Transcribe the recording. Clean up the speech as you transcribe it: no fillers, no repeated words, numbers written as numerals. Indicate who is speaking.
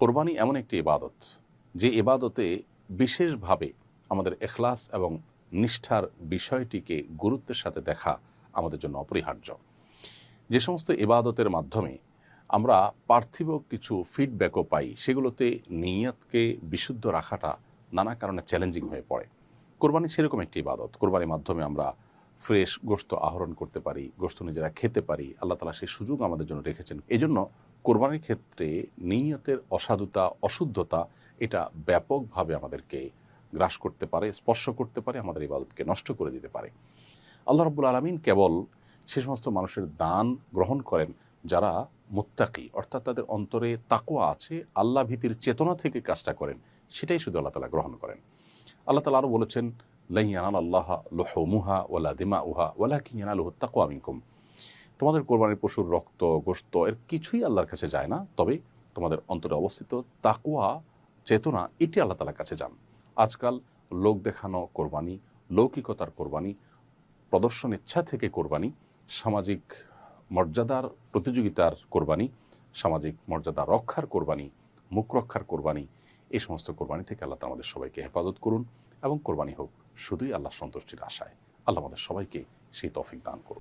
Speaker 1: কোরবানি এমন একটি ইবাদত, যে ইবাদতে বিশেষভাবে আমাদের ইখলাস এবং নিষ্ঠার বিষয়টিকে গুরুত্বের সাথে দেখা আমাদের জন্য অপরিহার্য। যে সমস্ত ইবাদতের মাধ্যমে আমরা পার্থিব কিছু ফিডব্যাকও পাই, সেগুলোতে নিয়তকে বিশুদ্ধ রাখাটা নানা কারণে চ্যালেঞ্জিং হয়ে পড়ে। কোরবানি সেরকম একটি ইবাদত। কোরবানির মাধ্যমে আমরা ফ্রেশ গোশত আহরণ করতে পারি, গোশত নিজেরা খেতে পারি। আল্লাহ তাআলা সেই সুযোগ আমাদের জন্য রেখেছেন। এজন্য কোরবানির ক্ষেত্রে নিয়তের অসাধুতা, অশুদ্ধতা এটা ব্যাপকভাবে আমাদেরকে গ্রাস করতে পারে, স্পর্শ করতে পারে, আমাদের ইবাদতকে নষ্ট করে দিতে পারে। আল্লাহ রাব্বুল আলামিন কেবল সে সমস্ত মানুষের দান গ্রহণ করেন যারা মুত্তাকি, অর্থাৎ তাদের অন্তরে তাকওয়া আছে, আল্লাহ ভীতির চেতনা থেকে কাজটা করেন, সেটাই শুধু আল্লাহ তাআলা গ্রহণ করেন। আল্লাহ তাআলা আরও বলেছেন, লা ইয়ানালাল্লাহা লুহুমুহা ওয়ালা দিমাউহা ওয়ালাকিন ইয়ানালুহুত তাকওয়া মিনকুম। তোমাদের কোরবানির পশুর রক্ত, গোশত এর কিছুই আল্লাহর কাছে যায় না, তবে তোমাদের অন্তরে অবস্থিত তাকওয়া, চেতনা, এটি আল্লাহ তাআলার কাছে যান। আজকাল লোক দেখানো কোরবানি, লৌকিকতার কোরবানি, প্রদর্শন ইচ্ছা থেকে কোরবানি, সামাজিক মর্যাদার প্রতিযোগিতার কোরবানি, সামাজিক মর্যাদা রক্ষার কোরবানি, মুখ রক্ষার কোরবানি, এই সমস্ত কোরবানি থেকে আল্লাহ আমাদের সবাইকে হেফাজত করুন এবং কোরবানি হোক শুধুই আল্লাহ সন্তুষ্টির আশায়। আল্লাহ আমাদের সবাইকে সেই তৌফিক দান করুন।